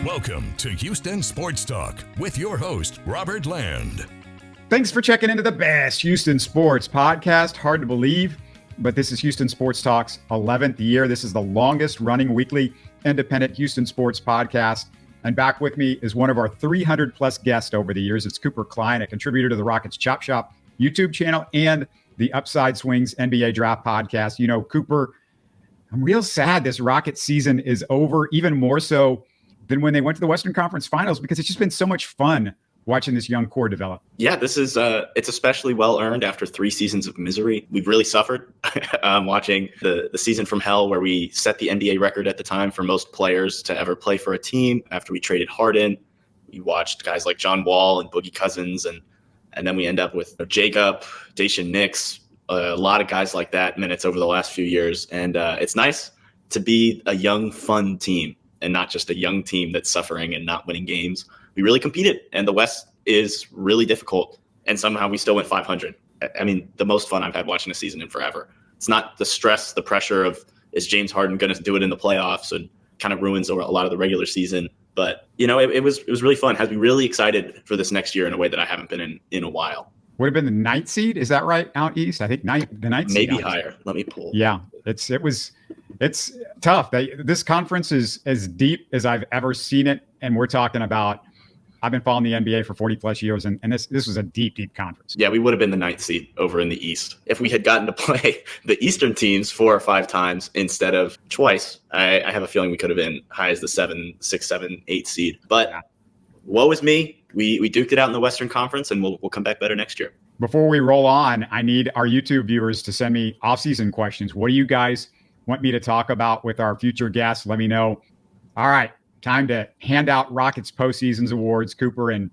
Welcome to Houston Sports Talk with your host, Robert Land. Thanks for checking into the best Houston sports podcast. Hard to believe, but this is Houston Sports Talk's 11th year. This is the longest running weekly independent Houston sports podcast. And back with me is one of our 300 plus guests over the years. It's Cooper Klein, a contributor to the Rockets Chop Shop YouTube channel and the Upside Swings NBA Draft podcast. You know, Cooper, I'm real sad this Rockets season is over, even more so than when they went to the Western Conference Finals, because it's just been so much fun watching this young core develop. Yeah, this is it's especially well earned after 3 seasons of misery. We've really suffered watching the season from hell, where we set the NBA record at the time for most players to ever play for a team. After we traded Harden, we watched guys like John Wall and Boogie Cousins, and then we end up with Jacob, Dacian Nix, a lot of guys like that minutes over the last few years. And it's nice to be a young, fun team and not just a young team that's suffering and not winning games. We really competed, and the West is really difficult, and somehow we still went 500. I mean, the most fun I've had watching a season in forever. It's not the stress, the pressure of, is James Harden going to do it in the playoffs, and kind of ruins a lot of the regular season. But, you know, it was really fun. Has me really excited for this next year in a way that I haven't been in a while. Would have been the 9th seed, is that right, out east? I think the 9th seed. Maybe higher. Let me pull. Yeah, it's tough. This conference is as deep as I've ever seen it, and we're talking about, I've been following the NBA for 40 plus years, and this was a deep, deep conference. Yeah, we would have been the 9th seed over in the East. If we had gotten to play the Eastern teams 4 or 5 times instead of twice, I have a feeling we could have been high as the 7, 6, 7, 8 seed. But woe is me. We duked it out in the Western Conference, and we'll come back better next year. Before we roll on, I need our YouTube viewers to send me off-season questions. What do you guys want me to talk about with our future guests? Let me know. All right, time to hand out Rockets postseasons awards. Cooper, in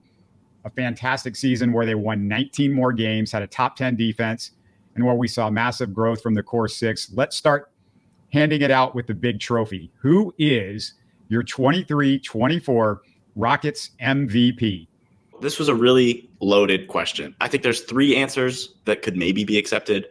a fantastic season where they won 19 more games, had a top 10 defense, and where we saw massive growth from the core 6. Let's start handing it out with the big trophy. Who is your 23-24 Rockets MVP? This was a really loaded question. I think there's 3 answers that could maybe be accepted.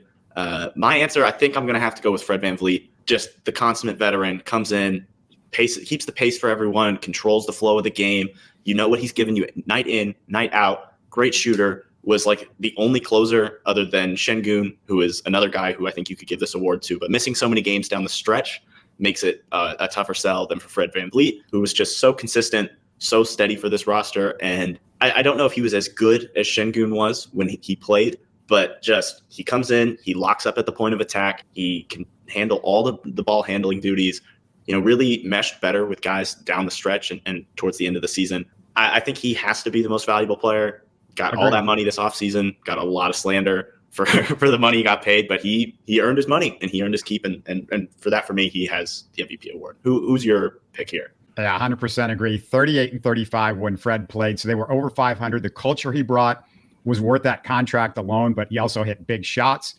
My answer, I think I'm going to have to go with Fred VanVleet. Just the consummate veteran, comes in, keeps the pace for everyone, controls the flow of the game. You know what he's given you night in, night out. Great shooter. Was like the only closer other than Şengün, who is another guy who I think you could give this award to. But missing so many games down the stretch makes it a tougher sell than for Fred VanVleet, who was just so consistent, so steady for this roster. And I don't know if he was as good as Şengün was when he played, but just he comes in, he locks up at the point of attack. He can handle all the ball handling duties, you know, really meshed better with guys down the stretch and towards the end of the season. I think he has to be the most valuable player. Got all that money this offseason, got a lot of slander for the money he got paid, but he earned his money and he earned his keep. And for that, for me, he has the MVP award. Who's your pick here? Yeah, 100% agree. 38 and 35 when Fred played. So they were over 500. The culture he brought was worth that contract alone, but he also hit big shots.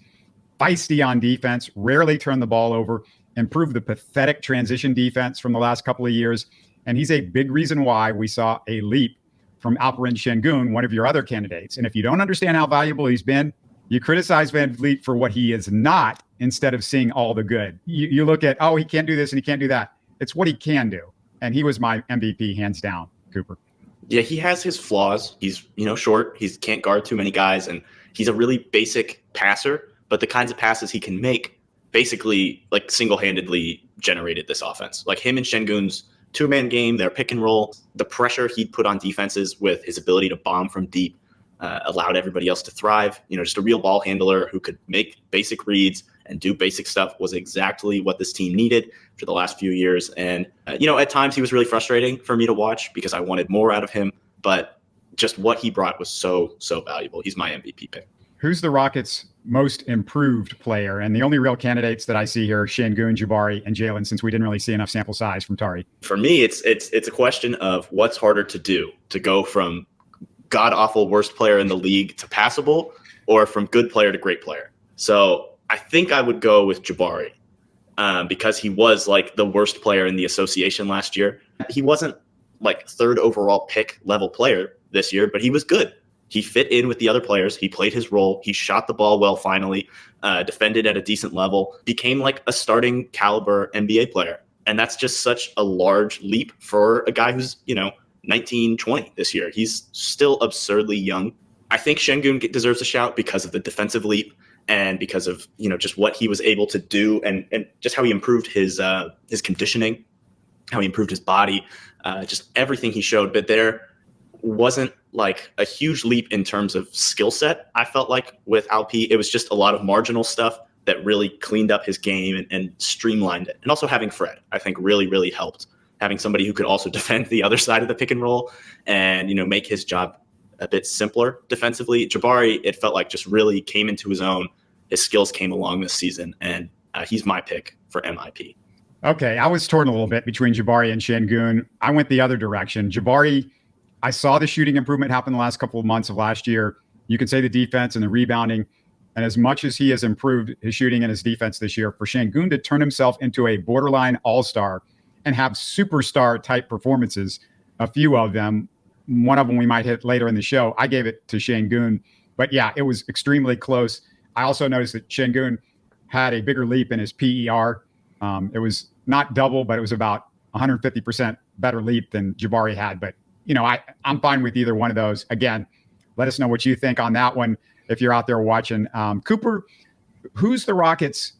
Feisty on defense, rarely turned the ball over, improved the pathetic transition defense from the last couple of years. And he's a big reason why we saw a leap from Alperen Şengün, one of your other candidates. And if you don't understand how valuable he's been, you criticize VanVleet for what he is not instead of seeing all the good. You look at, oh, he can't do this and he can't do that. It's what he can do. And he was my MVP, hands down, Cooper. Yeah, he has his flaws. He's, short. He can't guard too many guys. And he's a really basic passer. But the kinds of passes he can make basically like single-handedly generated this offense. Like him and Şengün's 2-man game, their pick and roll, the pressure he'd put on defenses with his ability to bomb from deep allowed everybody else to thrive. Just a real ball handler who could make basic reads and do basic stuff was exactly what this team needed for the last few years. And, at times he was really frustrating for me to watch because I wanted more out of him. But just what he brought was so, so valuable. He's my MVP pick. Who's the Rockets' most improved player? And the only real candidates that I see here are Şengün, Jabari, and Jalen, since we didn't really see enough sample size from Tari. For me, it's a question of what's harder to do, to go from god-awful worst player in the league to passable, or from good player to great player. So I think I would go with Jabari because he was like the worst player in the association last year. He wasn't like 3rd overall pick level player this year, but he was good. He fit in with the other players. He played his role. He shot the ball well, finally, defended at a decent level, became like a starting caliber NBA player. And that's just such a large leap for a guy who's, 19, 20 this year. He's still absurdly young. I think Şengün deserves a shout because of the defensive leap and because of, just what he was able to do and just how he improved his conditioning, how he improved his body, just everything he showed. But there wasn't like a huge leap in terms of skill set. I felt like with Alpi, it was just a lot of marginal stuff that really cleaned up his game and streamlined it. And also having Fred, I think really, really helped. Having somebody who could also defend the other side of the pick and roll and, make his job a bit simpler defensively. Jabari, it felt like just really came into his own. His skills came along this season, and he's my pick for MIP. Okay, I was torn a little bit between Jabari and Şengün. I went the other direction. Jabari, I saw the shooting improvement happen the last couple of months of last year. You could say the defense and the rebounding. And as much as he has improved his shooting and his defense this year, for Şengün to turn himself into a borderline all-star and have superstar-type performances, a few of them, one of them we might hit later in the show, I gave it to Şengün. But yeah, it was extremely close. I also noticed that Şengün had a bigger leap in his PER. It was not double, but it was about 150% better leap than Jabari had. But, I'm fine with either one of those. Again, let us know what you think on that one if you're out there watching. Cooper, who's the Rockets'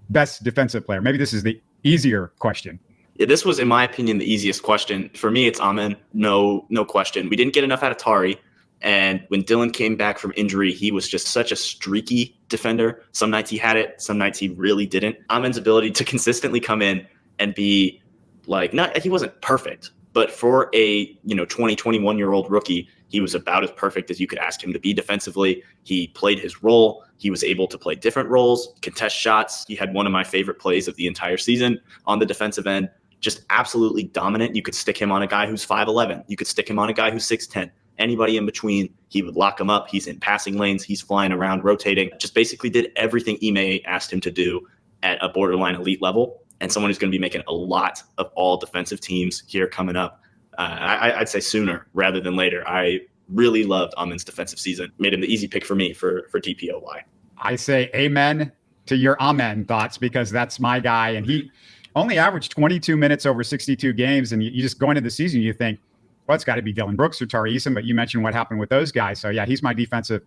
best defensive player? Maybe this is the easier question. Yeah, this was, in my opinion, the easiest question. For me, it's Amen. No question. We didn't get enough out of Tari. And when Dylan came back from injury, he was just such a streaky defender. Some nights he had it, some nights he really didn't. Amen's ability to consistently come in and be he wasn't perfect, but for a 20, 21-year-old rookie, he was about as perfect as you could ask him to be defensively. He played his role. He was able to play different roles, contest shots. He had one of my favorite plays of the entire season on the defensive end. Just absolutely dominant. You could stick him on a guy who's 5'11". You could stick him on a guy who's 6'10". Anybody in between, he would lock him up. He's in passing lanes. He's flying around, rotating. Just basically did everything Ime asked him to do at a borderline elite level. And someone who's going to be making a lot of all defensive teams here coming up. I'd say sooner rather than later. I really loved Amen's defensive season. Made him the easy pick for me for DPOY. I say amen to your Amen thoughts because that's my guy. And he only averaged 22 minutes over 62 games. And you just go into the season, you think, well, it's got to be Dylan Brooks or Tari Eason, but you mentioned what happened with those guys. So, yeah, he's my defensive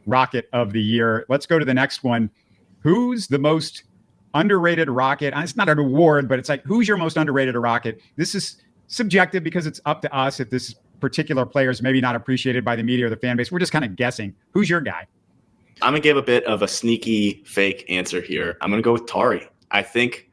Rocket of the year. Let's go to the next one. Who's the most underrated Rocket? It's not an award, but it's like, who's your most underrated Rocket? This is subjective because it's up to us if this particular player is maybe not appreciated by the media or the fan base. We're just kind of guessing. Who's your guy? I'm going to give a bit of a sneaky fake answer here. I'm going to go with Tari. I think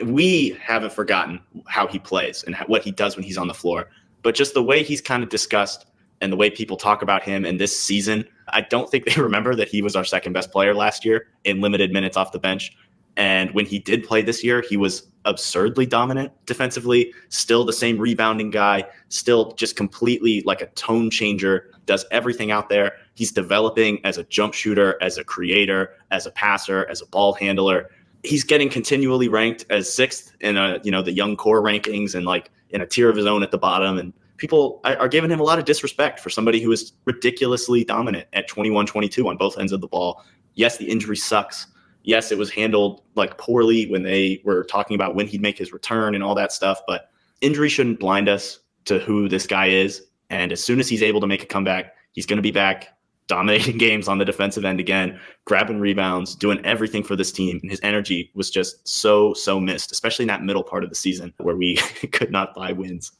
we haven't forgotten how he plays and what he does when he's on the floor, but just the way he's kind of discussed and the way people talk about him in this season, I don't think they remember that he was our second best player last year in limited minutes off the bench. And when he did play this year, he was absurdly dominant defensively, still the same rebounding guy, still just completely like a tone changer, does everything out there. He's developing as a jump shooter, as a creator, as a passer, as a ball handler. He's getting continually ranked as sixth in the young core rankings and like in a tier of his own at the bottom. And people are giving him a lot of disrespect for somebody who is ridiculously dominant at 21-22 on both ends of the ball. Yes, the injury sucks. Yes, it was handled like poorly when they were talking about when he'd make his return and all that stuff, but injury shouldn't blind us to who this guy is. And as soon as he's able to make a comeback, he's going to be back dominating games on the defensive end again, grabbing rebounds, doing everything for this team. And his energy was just so missed, especially in that middle part of the season where we could not buy wins.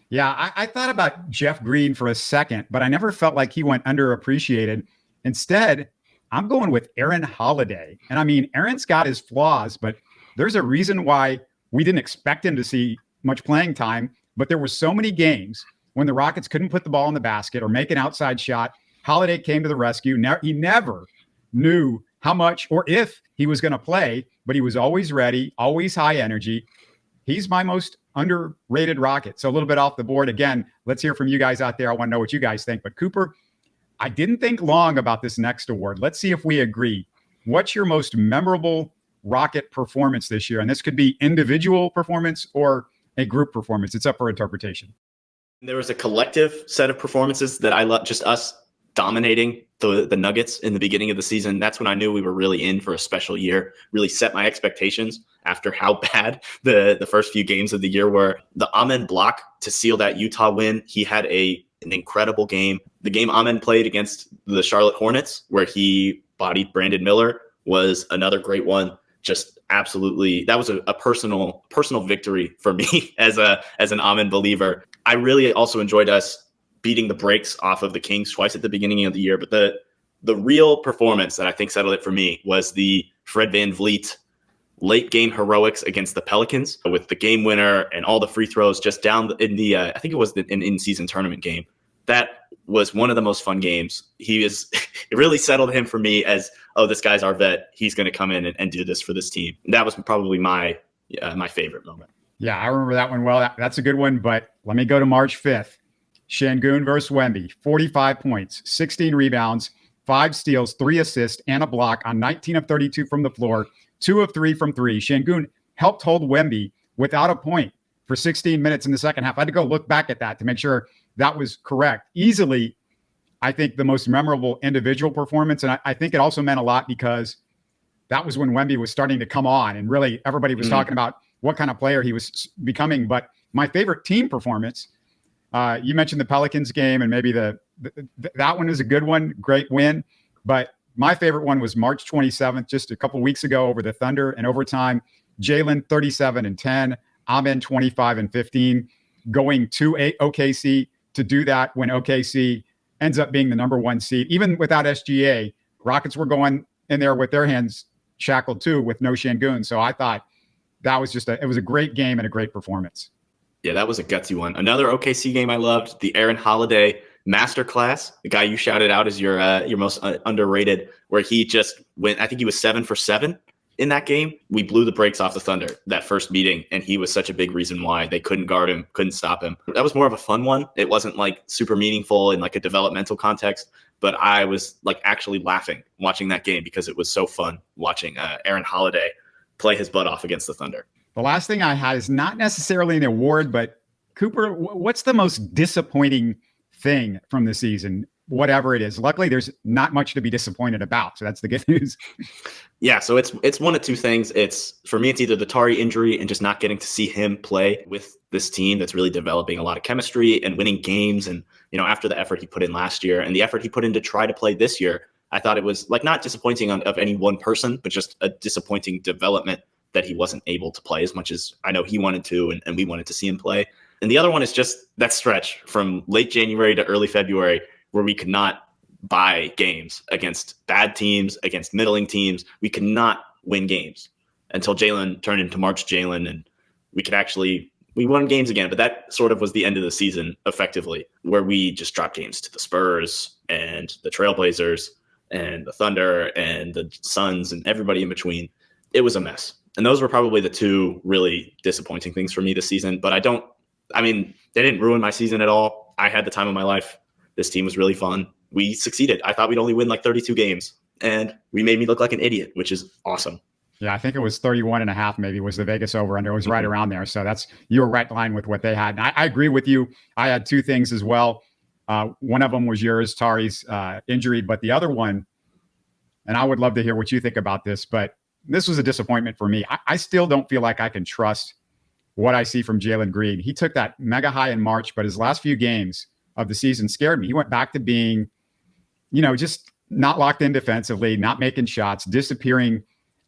Yeah, I thought about Jeff Green for a second, but I never felt like he went underappreciated. Instead, I'm going with Aaron Holiday. And I mean, Aaron's got his flaws, but there's a reason why we didn't expect him to see much playing time. But there were so many games when the Rockets couldn't put the ball in the basket or make an outside shot. Holiday came to the rescue. He never knew how much or if he was going to play, but he was always ready, always high energy. He's my most underrated Rocket. So a little bit off the board. Again, let's hear from you guys out there. I want to know what you guys think. But Cooper, I didn't think long about this next award. Let's see if we agree. What's your most memorable Rocket performance this year? And this could be individual performance or a group performance. It's up for interpretation. There was a collective set of performances that I love, just us dominating the Nuggets in the beginning of the season. That's when I knew we were really in for a special year, really set my expectations after how bad the first few games of the year were. The Amen block to seal that Utah win. He had an incredible game. The game Amen played against the Charlotte Hornets, where he bodied Brandon Miller, was another great one. Just absolutely, that was a personal victory for me as an Amen believer. I really also enjoyed us beating the brakes off of the Kings twice at the beginning of the year. But the real performance that I think settled it for me was the Fred VanVleet late game heroics against the Pelicans with the game winner and all the free throws just down in the, I think it was an in-season tournament game. That was one of the most fun games. It really settled him for me as, oh, this guy's our vet. He's going to come in and do this for this team. That was probably my favorite moment. Yeah, I remember that one well. That's a good one. But let me go to March 5th. Şengün versus Wemby, 45 points, 16 rebounds, 5 steals, 3 assists, and a block on 19 of 32 from the floor, 2 of 3 from 3. Şengün helped hold Wemby without a point for 16 minutes in the second half. I had to go look back at that to make sure that was correct. Easily, I think, the most memorable individual performance. And I think it also meant a lot because that was when Wemby was starting to come on and really everybody was talking about what kind of player he was becoming. But my favorite team performance, you mentioned the Pelicans game, and maybe that one is a good one, great win. But my favorite one was March 27th, just a couple weeks ago over the Thunder in overtime. Jalen 37 and 10, Amen 25 and 15, going to OKC to do that when OKC ends up being the number 1 seed. Even without SGA, Rockets were going in there with their hands shackled too with no Şengün. So I thought that was it was a great game and a great performance. Yeah, that was a gutsy one. Another OKC game I loved, the Aaron Holiday masterclass, the guy you shouted out as your most underrated, where he just went, I think he was 7 for 7 in that game. We blew the brakes off the Thunder that first meeting, and he was such a big reason why they couldn't guard him, couldn't stop him. That was more of a fun one. It wasn't like super meaningful in like a developmental context, but I was like actually laughing watching that game because it was so fun watching Aaron Holiday play his butt off against the Thunder. The last thing I had is not necessarily an award, but Cooper, what's the most disappointing thing from the season? Whatever it is. Luckily, there's not much to be disappointed about. So that's the good news. Yeah, so it's one of two things. For me, it's either the Tari injury and just not getting to see him play with this team that's really developing a lot of chemistry and winning games. And, after the effort he put in last year and the effort he put in to try to play this year, I thought it was like not disappointing of any one person, but just a disappointing development that he wasn't able to play as much as I know he wanted to and we wanted to see him play. And the other one is just that stretch from late January to early February where we could not buy games against bad teams, against middling teams. We could not win games until Jalen turned into March Jalen, and we won games again. But that sort of was the end of the season effectively, where we just dropped games to the Spurs and the Trailblazers and the Thunder and the Suns and everybody in between. It was a mess. And those were probably the two really disappointing things for me this season. But they didn't ruin my season at all. I had the time of my life. This team was really fun. We succeeded. I thought we'd only win like 32 games, and we made me look like an idiot, which is awesome. Yeah, I think it was 31.5 maybe was the Vegas over-under. It was right around there. So you were right in line with what they had. And I agree with you. I had two things as well. One of them was yours, Tari's injury, but the other one, and I would love to hear what you think about this, but this was a disappointment for me. I still don't feel like I can trust what I see from Jalen Green. He took that mega high in March, but his last few games of the season scared me. He went back to being, just not locked in defensively, not making shots, disappearing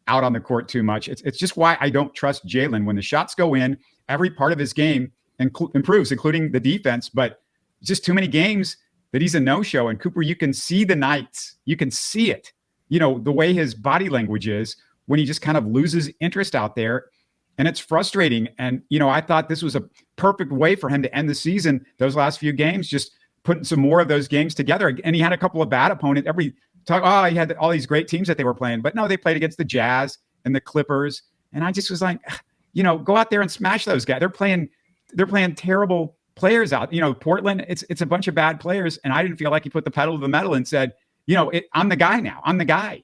out on the court too much. It's just why I don't trust Jalen. When the shots go in, every part of his game improves, including the defense, but just too many games that he's a no-show. And Cooper, you can see the nights, you can see it, the way his body language is when he just kind of loses interest out there. And it's frustrating. And, I thought this was a perfect way for him to end the season. Those last few games, just putting some more of those games together. And he had a couple of bad opponents. He had all these great teams that they were playing, but no, they played against the Jazz and the Clippers. And I just was like, go out there and smash those guys. They're playing terrible players out. Portland, it's a bunch of bad players. And I didn't feel like he put the pedal to the metal and said, I'm the guy now. I'm the guy.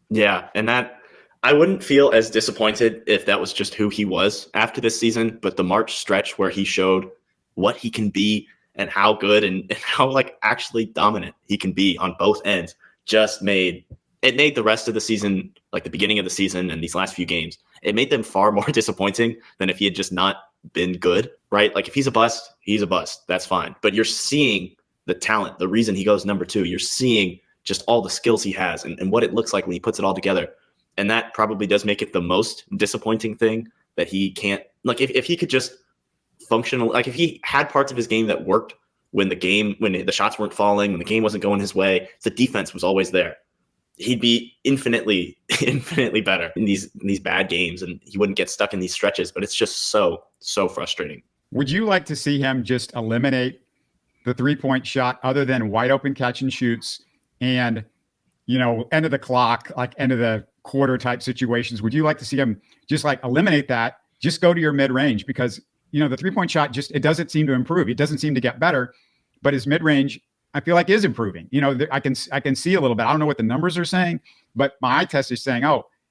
Yeah. And I wouldn't feel as disappointed if that was just who he was after this season, but the March stretch where he showed what he can be and how good and how actually dominant he can be on both ends just made the rest of the season, like the beginning of the season and these last few games, it made them far more disappointing than if he had just not been good, right? Like if he's a bust, he's a bust. That's fine. But you're seeing the talent, the reason he goes number 2. You're seeing just all the skills he has and what it looks like when he puts it all together. And that probably does make it the most disappointing thing that he can't, like if he could just functional, like if he had parts of his game that worked when the shots weren't falling, when the game wasn't going his way, the defense was always there, he'd be infinitely better in these bad games, and he wouldn't get stuck in these stretches. But it's just so frustrating. Would you like to see him just eliminate the 3-point shot other than wide open catch and shoots and, end of the clock, like end of the quarter type situations? Would you like to see him just like eliminate that, just go to your mid range? Because, the 3-point shot it doesn't seem to improve. It doesn't seem to get better, but his mid range, I feel like, is improving. I can see a little bit. I don't know what the numbers are saying, but my eye test is saying,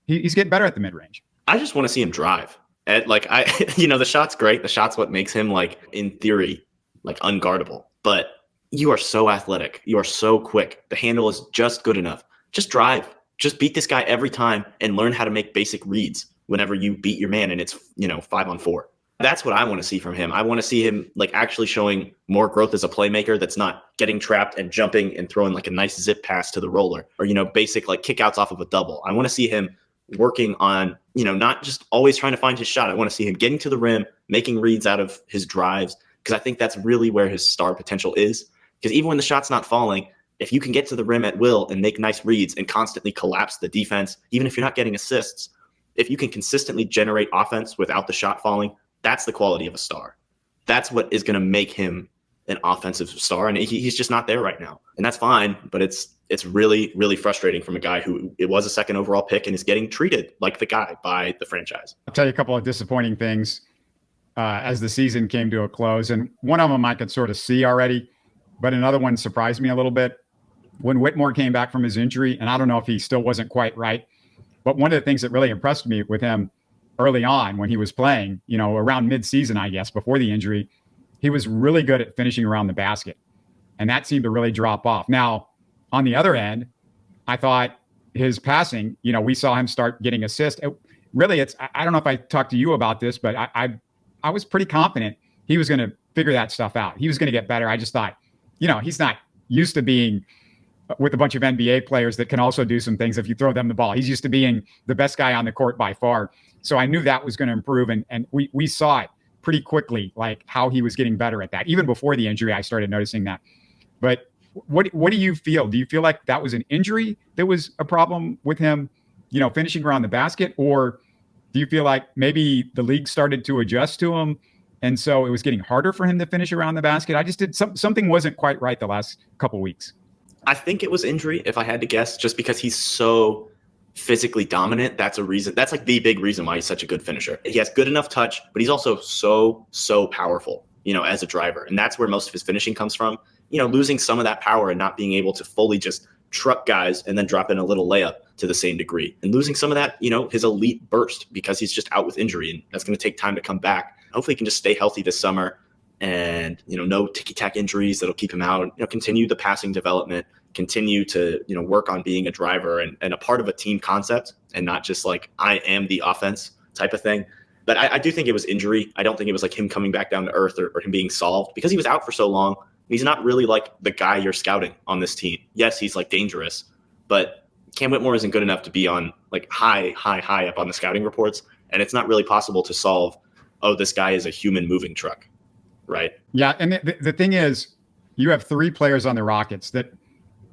he's getting better at the mid range. I just want to see him drive. The shot's great. The shot's what makes him, like, in theory, like, unguardable. But you are so athletic. You are so quick. The handle is just good enough. Just drive. Just beat this guy every time and learn how to make basic reads whenever you beat your man and it's, 5-on-4. That's what I want to see from him. I want to see him like actually showing more growth as a playmaker that's not getting trapped and jumping and throwing like a nice zip pass to the roller or, basic like kickouts off of a double. I want to see him working on, not just always trying to find his shot. I want to see him getting to the rim, making reads out of his drives, because I think that's really where his star potential is. Because even when the shot's not falling, if you can get to the rim at will and make nice reads and constantly collapse the defense, even if you're not getting assists, if you can consistently generate offense without the shot falling, that's the quality of a star. That's what is going to make him an offensive star. And he's just not there right now. And that's fine. But it's really, really frustrating from a guy who it was a second overall pick and is getting treated like the guy by the franchise. I'll tell you a couple of disappointing things as the season came to a close. And one of them I could sort of see already, but another one surprised me a little bit. When Whitmore came back from his injury, and I don't know if he still wasn't quite right, but one of the things that really impressed me with him early on when he was playing, around mid-season, I guess, before the injury, he was really good at finishing around the basket. And that seemed to really drop off. Now, on the other end, I thought his passing, we saw him start getting assists. I don't know if I talked to you about this, but I was pretty confident he was going to figure that stuff out. He was going to get better. I just thought, he's not used to being with a bunch of NBA players that can also do some things if you throw them the ball. He's used to being the best guy on the court by far. So I knew that was going to improve. And we saw it pretty quickly, like how he was getting better at that. Even before the injury, I started noticing that. But what do you feel? Do you feel like that was an injury that was a problem with him, finishing around the basket? Or do you feel like maybe the league started to adjust to him, and so it was getting harder for him to finish around the basket? I just something wasn't quite right the last couple of weeks. I think it was injury, if I had to guess, just because he's so physically dominant. That's a reason. That's like the big reason why he's such a good finisher. He has good enough touch, but he's also so powerful, as a driver. And that's where most of his finishing comes from. Losing some of that power and not being able to fully just truck guys and then drop in a little layup to the same degree. And losing some of that, his elite burst because he's just out with injury. And that's going to take time to come back. Hopefully he can just stay healthy this summer. And, no ticky-tack injuries that'll keep him out, continue the passing development, continue to, work on being a driver and a part of a team concept and not just like, I am the offense type of thing. But I do think it was injury. I don't think it was like him coming back down to earth or him being solved because he was out for so long. He's not really like the guy you're scouting on this team. Yes, he's like dangerous, but Cam Whitmore isn't good enough to be on like high up on the scouting reports. And it's not really possible to solve, this guy is a human moving truck. Right. Yeah. And the thing is, you have 3 players on the Rockets that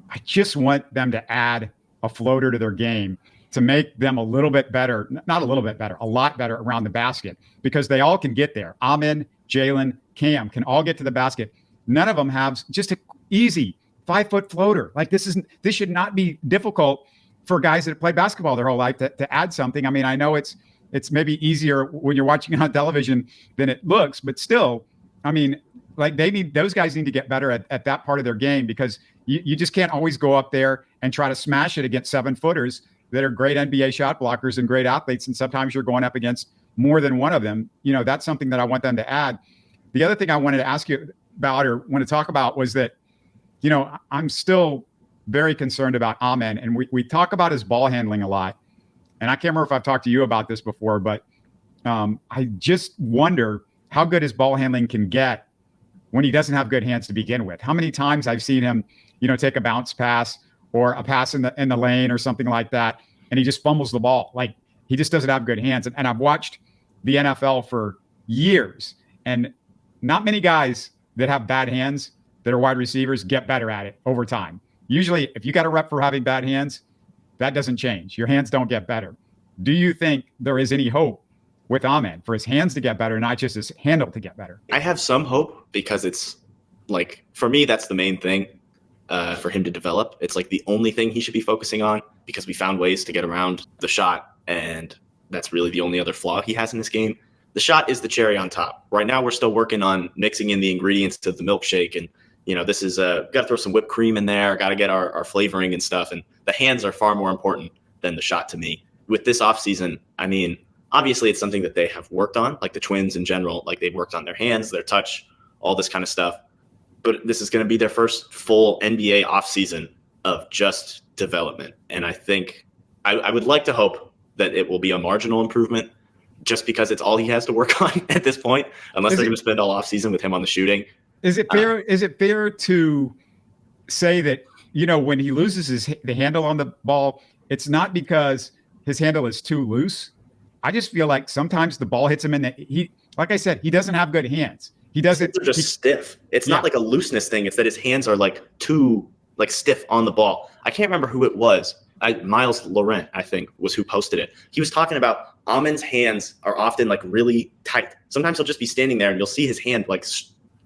I just want them to add a floater to their game to make them a little bit better, not a little bit better, a lot better around the basket, because they all can get there. Amen, Jalen, Cam can all get to the basket. None of them have just an easy 5-foot floater. Like this should not be difficult for guys that play basketball their whole life to add something. I mean, I know it's maybe easier when you're watching it on television than it looks, but still, I mean, like those guys need to get better at that part of their game, because you just can't always go up there and try to smash it against 7-footers that are great NBA shot blockers and great athletes. And sometimes you're going up against more than one of them. That's something that I want them to add. The other thing I wanted to ask you about or want to talk about was that, I'm still very concerned about Amen. And we talk about his ball handling a lot. and I can't remember if I've talked to you about this before, but I just wonder how good his ball handling can get when he doesn't have good hands to begin with. How many times I've seen him, take a bounce pass or a pass in the lane or something like that, and he just fumbles the ball. Like, he just doesn't have good hands. And I've watched the NFL for years, and not many guys that have bad hands that are wide receivers get better at it over time. Usually, if you got a rep for having bad hands, that doesn't change. Your hands don't get better. Do you think there is any hope with Amen for his hands to get better, not just his handle to get better? I have some hope because it's like, for me, that's the main thing for him to develop. It's like the only thing he should be focusing on, because we found ways to get around the shot, and that's really the only other flaw he has in this game. The shot is the cherry on top. Right now, we're still working on mixing in the ingredients to the milkshake, and this is got to throw some whipped cream in there, got to get our flavoring and stuff, and the hands are far more important than the shot to me. With this offseason, I mean, obviously it's something that they have worked on, like the Twins in general, like they've worked on their hands, their touch, all this kind of stuff. But this is going to be their first full NBA offseason of just development. And I think I would like to hope that it will be a marginal improvement, just because it's all he has to work on at this point, unless they're going to spend all offseason with him on the shooting. Is it fair? Is it fair to say that, when he loses the handle on the ball, it's not because his handle is too loose? I just feel like sometimes the ball hits him in like I said, he doesn't have good hands. He doesn't. They're just stiff. It's not like a looseness thing. It's that his hands are like too stiff on the ball. I can't remember who it was. Miles Laurent, I think, was who posted it. He was talking about Amen's hands are often like really tight. Sometimes he'll just be standing there and you'll see his hand like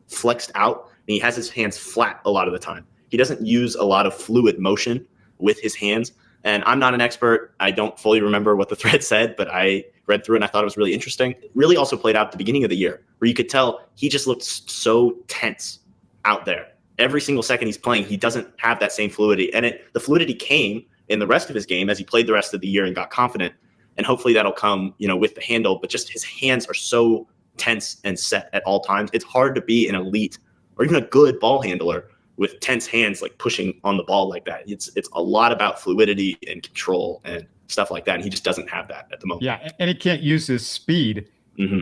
flexed out, and he has his hands flat a lot of the time. He doesn't use a lot of fluid motion with his hands. And I'm not an expert. I don't fully remember what the thread said, but I read through it and I thought it was really interesting. It really also played out at the beginning of the year, where you could tell he just looked so tense out there. Every single second he's playing, he doesn't have that same fluidity. And the fluidity came in the rest of his game as he played the rest of the year and got confident. And hopefully that'll come, with the handle. But just his hands are so tense and set at all times. It's hard to be an elite or even a good ball handler with tense hands, like pushing on the ball like that. It's a lot about fluidity and control and stuff like that. And he just doesn't have that at the moment. Yeah. And he can't use his speed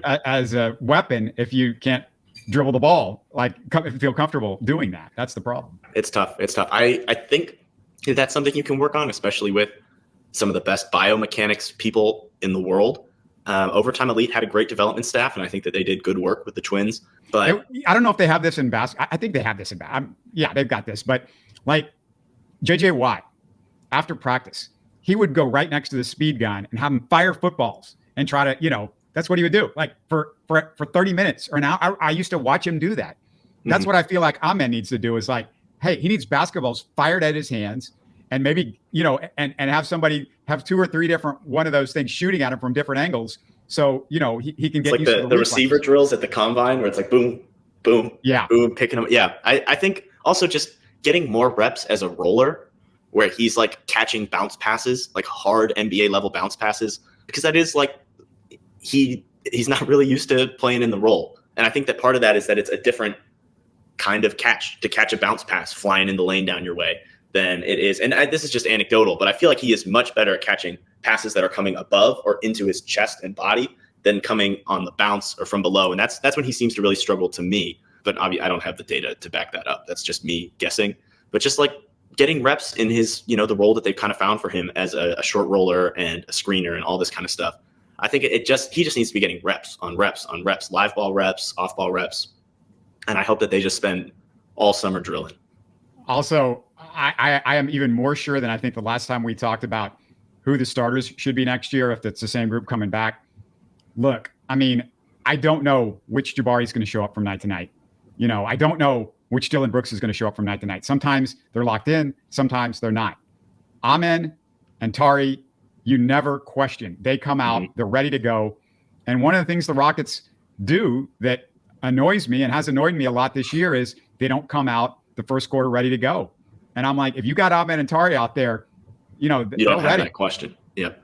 as a weapon if you can't dribble the ball, feel comfortable doing that. That's the problem. It's tough. I think that's something you can work on, especially with some of the best biomechanics people in the world. Overtime Elite had a great development staff, and I think that they did good work with the Twins. But I don't know if they have this in basketball. I think they have this in basketball. Yeah, they've got this. But like J.J. Watt, after practice, he would go right next to the speed gun and have him fire footballs and try to, that's what he would do. Like for 30 minutes or an hour. I used to watch him do that. That's what I feel like Amen needs to do, is like, hey, he needs basketballs fired at his hands, and maybe, and have somebody have 2 or 3 different one of those things shooting at him from different angles. So, he can get used to the receiver drills at the combine where it's like boom, boom, boom, picking them. Yeah. I think also just getting more reps as a roller, where he's like catching bounce passes, like hard NBA level bounce passes, because that is like, he's not really used to playing in the role. And I think that part of that is that it's a different kind of catch to catch a bounce pass flying in the lane down your way than it is. And this is just anecdotal, but I feel like he is much better at catching passes that are coming above or into his chest and body than coming on the bounce or from below. And that's when he seems to really struggle to me. But I don't have the data to back that up. That's just me guessing. But just like getting reps in his, the role that they've kind of found for him as a short roller and a screener and all this kind of stuff. I think he just needs to be getting reps on reps on reps, live ball reps, off ball reps. And I hope that they just spend all summer drilling. Also, I am even more sure than I think the last time we talked about who the starters should be next year, if it's the same group coming back. Look, I mean, I don't know which Jabari is going to show up from night to night. I don't know which Dylan Brooks is going to show up from night to night. Sometimes they're locked in, sometimes they're not. Amen and Tari, you never question. They come out, they're ready to go. And one of the things the Rockets do that annoys me and has annoyed me a lot this year is they don't come out the first quarter ready to go. And I'm like, if you got Amen and Tari out there, you don't have ready. That question. Yep.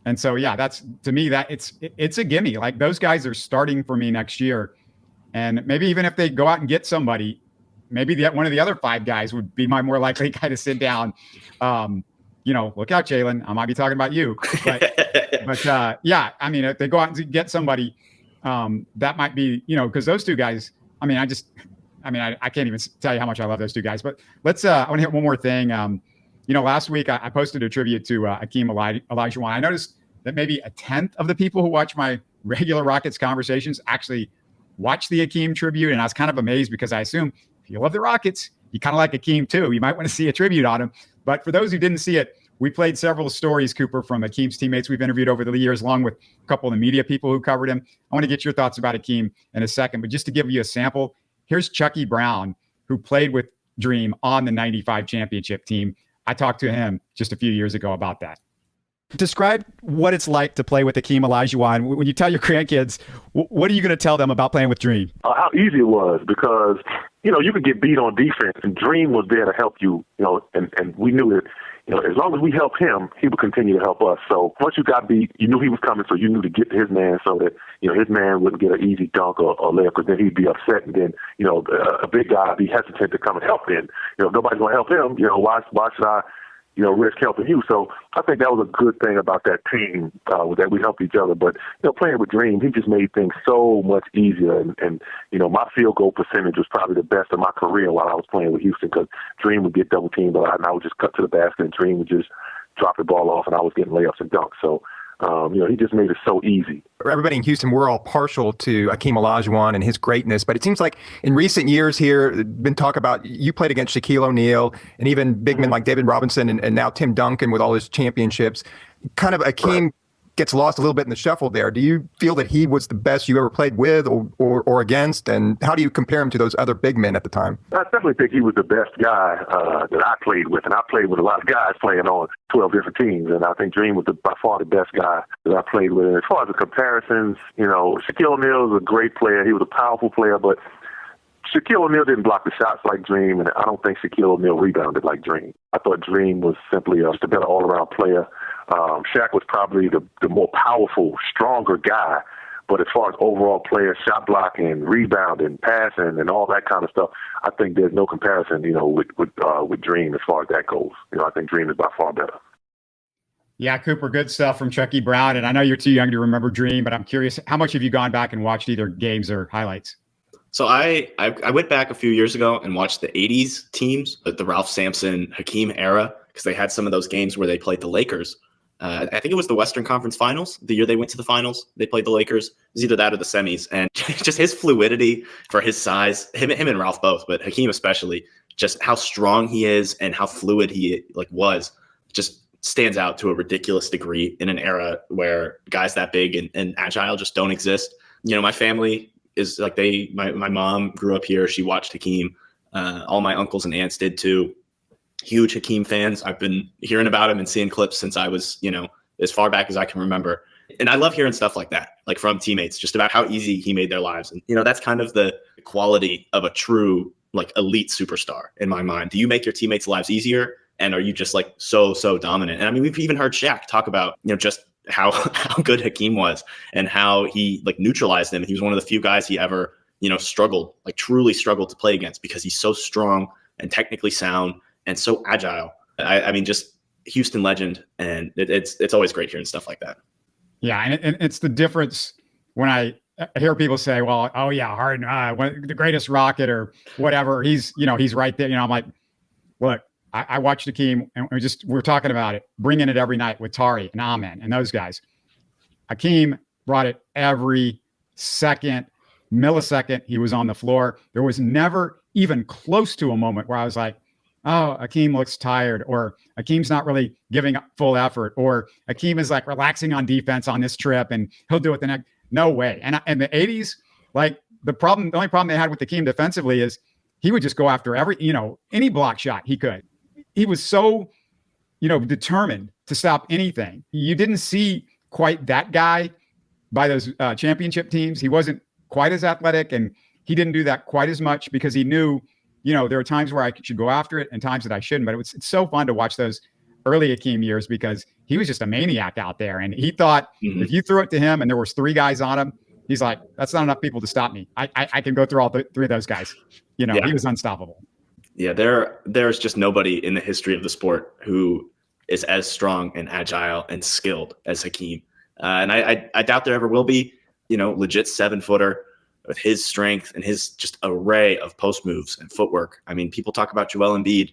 And so, yeah, that's, to me, that it's a gimme. Like, those guys are starting for me next year. And maybe even if they go out and get somebody, maybe one of the other 5 guys would be my more likely guy to sit down. look out, Jalen. I might be talking about you. But yeah, I mean, if they go out and get somebody, that might be, because those two guys, I can't even tell you how much I love those two guys. But I want to hit one more thing. Last week I posted a tribute to Hakeem Olajuwon. I noticed that maybe a tenth of the people who watch my regular Rockets conversations actually watch the Hakeem tribute. And I was kind of amazed because I assume if you love the Rockets, you kind of like Hakeem too. You might want to see a tribute on him. But for those who didn't see it, we played several stories, Cooper, from Hakeem's teammates we've interviewed over the years, along with a couple of the media people who covered him. I want to get your thoughts about Hakeem in a second. But just to give you a sample, here's Chucky Brown, who played with Dream on the 95 championship team. I talked to him just a few years ago about that. Describe what it's like to play with Hakeem Olajuwon. When you tell your grandkids, what are you going to tell them about playing with Dream? How easy it was, because, you could get beat on defense, and Dream was there to help you, and we knew that, as long as we helped him, he would continue to help us. So once you got beat, you knew he was coming, so you knew to get to his man so that, his man wouldn't get an easy dunk or layup, because then he'd be upset, and then, a big guy would be hesitant to come and help him. If nobody's going to help him, why should I, risk helping you? So I think that was a good thing about that team, that we helped each other. But, playing with Dream, he just made things so much easier. And my field goal percentage was probably the best of my career while I was playing with Houston, because Dream would get double teamed a lot, and I would just cut to the basket, and Dream would just drop the ball off, and I was getting layups and dunks. So, he just made it so easy. Everybody in Houston, we're all partial to Hakeem Olajuwon and his greatness, but it seems like in recent years here, there's been talk about you played against Shaquille O'Neal and even big men like David Robinson and now Tim Duncan with all his championships. Kind of Hakeem gets lost a little bit in the shuffle there. Do you feel that he was the best you ever played with or against? And how do you compare him to those other big men at the time? I definitely think he was the best guy that I played with. And I played with a lot of guys playing on 12 different teams. And I think Dream was by far the best guy that I played with. And as far as the comparisons, Shaquille O'Neal was a great player. He was a powerful player, but Shaquille O'Neal didn't block the shots like Dream, and I don't think Shaquille O'Neal rebounded like Dream. I thought Dream was simply just a better all-around player. Shaq was probably the more powerful, stronger guy, but as far as overall player, shot blocking, rebounding, passing, and all that kind of stuff, I think there's no comparison, with Dream as far as that goes. I think Dream is by far better. Yeah, Cooper, good stuff from Chucky Brown. And I know you're too young to remember Dream, but I'm curious, how much have you gone back and watched either games or highlights? So I went back a few years ago and watched the 80s teams, the Ralph Sampson, Hakeem era, because they had some of those games where they played the Lakers. I think it was the Western Conference Finals. The year they went to the finals, they played the Lakers. It was either that or the semis. And just his fluidity for his size, him and Ralph both, but Hakeem especially, just how strong he is and how fluid he was, just stands out to a ridiculous degree in an era where guys that big and agile just don't exist. My family is like my mom grew up here. She watched Hakeem. All my uncles and aunts did too. Huge Hakeem fans. I've been hearing about him and seeing clips since I was, as far back as I can remember. And I love hearing stuff like that, like from teammates, just about how easy he made their lives. And, that's kind of the quality of a true, elite superstar in my mind. Do you make your teammates' lives easier? And are you just so dominant? And I mean, we've even heard Shaq talk about, just how good Hakeem was and how he neutralized him. He was one of the few guys he ever, struggled, truly struggled to play against, because he's so strong and technically sound and so agile. I mean, just Houston legend. And it's always great hearing stuff like that. Yeah. And it's the difference when I hear people say, well, oh yeah, Harden, the greatest Rocket or whatever. He's right there. I'm like, look, I watched Hakeem, and we're talking about it, bringing it every night with Tari and Amen and those guys. Hakeem brought it every millisecond he was on the floor. There was never even close to a moment where I was like, oh, Hakeem looks tired, or Hakeem's not really giving up full effort, or Hakeem is relaxing on defense on this trip and he'll do it the next. No way. And in the 80s, the only problem they had with Hakeem defensively is he would just go after any block shot he could. He was so, determined to stop anything. You didn't see quite that guy by those championship teams. He wasn't quite as athletic, and he didn't do that quite as much because he knew, there are times where I should go after it and times that I shouldn't. But it's so fun to watch those early Hakeem years because he was just a maniac out there. And he thought if you threw it to him and there was three guys on him, he's like, that's not enough people to stop me. I can go through all three of those guys. He was unstoppable. Yeah, there's just nobody in the history of the sport who is as strong and agile and skilled as Hakeem. And I doubt there ever will be, legit 7-footer with his strength and his just array of post moves and footwork. I mean, people talk about Joel Embiid.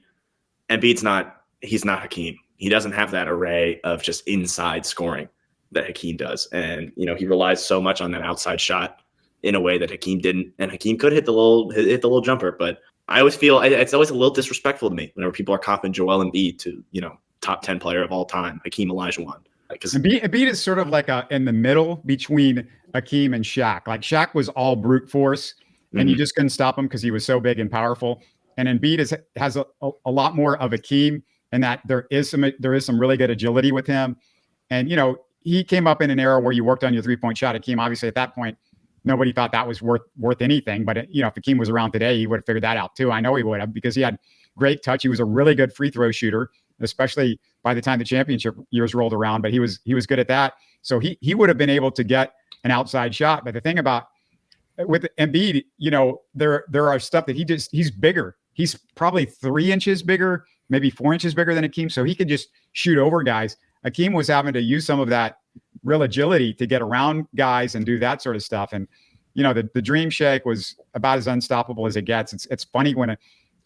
He's not Hakeem. He doesn't have that array of just inside scoring that Hakeem does. And, he relies so much on that outside shot in a way that Hakeem didn't. And Hakeem could hit the little jumper, but I always feel it's always a little disrespectful to me whenever people are comping Joel Embiid to, top 10 player of all time, Hakeem Olajuwon. Because Embiid is sort of like in the middle between Hakeem and Shaq. Like Shaq was all brute force, and you just couldn't stop him because he was so big and powerful. And Embiid has a lot more of Hakeem, and that there is some really good agility with him. And he came up in an era where you worked on your 3-point shot. Hakeem, obviously, at that point, nobody thought that was worth anything. But if Hakeem was around today, he would have figured that out too. I know he would have, because he had great touch. He was a really good free throw shooter, especially by the time the championship years rolled around. But he was good at that, so he would have been able to get an outside shot. But the thing about with Embiid, there are stuff that he's bigger. He's probably 3 inches bigger, maybe 4 inches bigger than Hakeem, so he could just shoot over guys. Hakeem was having to use some of that real agility to get around guys and do that sort of stuff. And the dream shake was about as unstoppable as it gets. It's funny when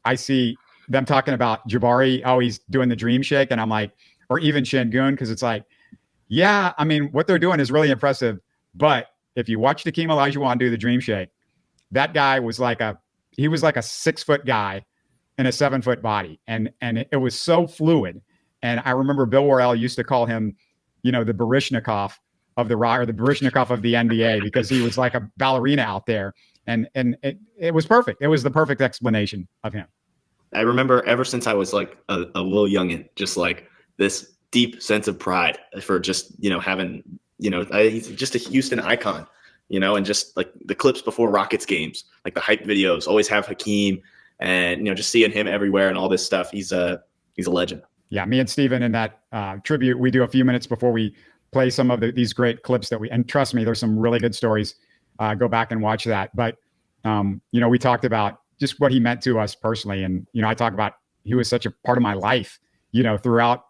I see them talking about Jabari, he's doing the dream shake, and I'm like, or even Şengün, because it's like, yeah, I mean, what they're doing is really impressive. But if you watch Hakeem Olajuwon do the dream shake, that guy was like a 6-foot guy in a 7-foot body, and it was so fluid. And I remember Bill Worrell used to call him, the Baryshnikov of the Rock, or the Baryshnikov of the NBA, because he was like a ballerina out there, and it was perfect. It was the perfect explanation of him. I remember ever since I was like a little youngin', just like this deep sense of pride for just, having, he's just a Houston icon, and just like the clips before Rockets games, like the hype videos always have Hakeem, and, just seeing him everywhere and all this stuff. He's a legend. Yeah. Me and Steven in that tribute, we do a few minutes before we play some of these great clips and trust me, there's some really good stories. Go back and watch that. But, we talked about just what he meant to us personally. And, I talk about, he was such a part of my life, throughout,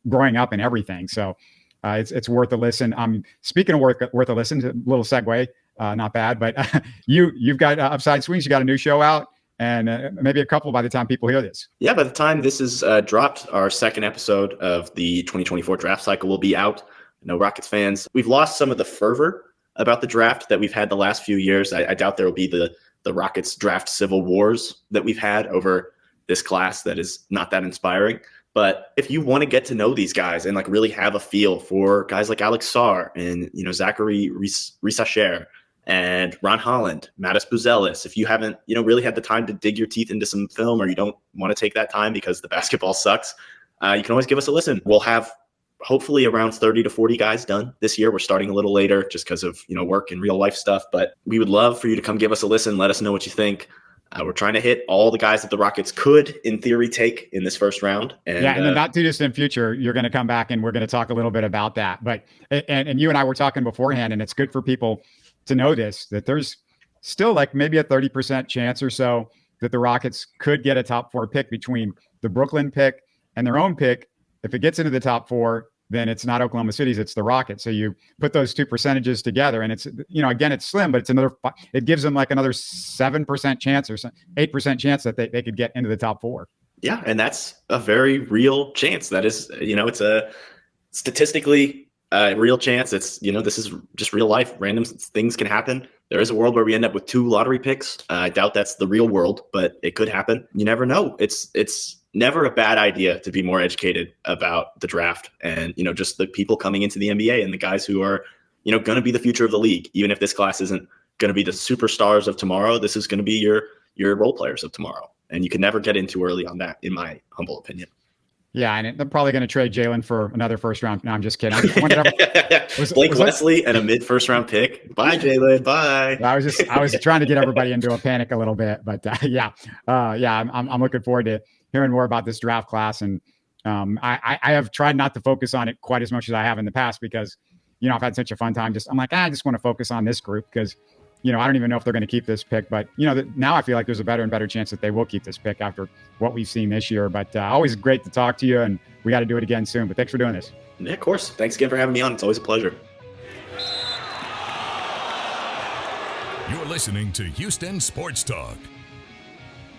growing up and everything. So it's worth a listen. Speaking of worth a listen, a little segue, not bad, but you've got Upside Swings. You got a new show out, and maybe a couple by the time people hear this. Yeah, by the time this is dropped, our second episode of the 2024 draft cycle will be out. Rockets fans, we've lost some of the fervor about the draft that we've had the last few years. I doubt there will be the Rockets draft civil wars that we've had over this class that is not that inspiring. But if you want to get to know these guys and like really have a feel for guys like Alex Sarr and, Zachary Risacher and Ron Holland, Mattis Buzelis, if you haven't, really had the time to dig your teeth into some film, or you don't want to take that time because the basketball sucks, you can always give us a listen. We'll have hopefully around 30 to 40 guys done this year. We're starting a little later just because of, work and real life stuff, but we would love for you to come give us a listen. Let us know what you think. We're trying to hit all the guys that the Rockets could, in theory, take in this first round. And, in the not too distant future, you're going to come back and we're going to talk a little bit about that. But and you and I were talking beforehand, and it's good for people to know this, that there's still like maybe a 30% chance or so that the Rockets could get a top 4 pick between the Brooklyn pick and their own pick. If it gets into the top 4, then it's not Oklahoma City's, it's the Rockets. So you put those two percentages together, and it's, again, it's slim, but it gives them like another 7% chance or 8% chance that they could get into the top 4. Yeah. And that's a very real chance. That is, it's a statistically real chance. It's, this is just real life. Random things can happen. There is a world where we end up with 2 lottery picks. I doubt that's the real world, but it could happen. You never know. It's never a bad idea to be more educated about the draft and, just the people coming into the NBA and the guys who are, going to be the future of the league. Even if this class isn't going to be the superstars of tomorrow, this is going to be your role players of tomorrow. And you can never get in too early on that, in my humble opinion. Yeah, and they're probably going to trade Jalen for another first round. No, I'm just kidding. Blake Wesley and a mid first round pick. Bye, Jalen. Bye. I was trying to get everybody into a panic a little bit, but I'm looking forward to hearing more about this draft class. And I have tried not to focus on it quite as much as I have in the past because, I've had such a fun time. I'm like, I just want to focus on this group because I don't even know if they're going to keep this pick, but now I feel like there's a better and better chance that they will keep this pick after what we've seen this year. But always great to talk to you, and we got to do it again soon. But thanks for doing this. Yeah, of course. Thanks again for having me on. It's always a pleasure. You're listening to Houston Sports Talk.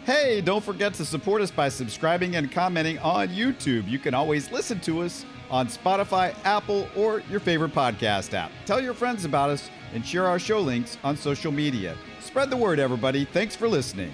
Hey, don't forget to support us by subscribing and commenting on YouTube. You can always listen to us on Spotify, Apple, or your favorite podcast app. Tell your friends about us and share our show links on social media. Spread the word, everybody. Thanks for listening.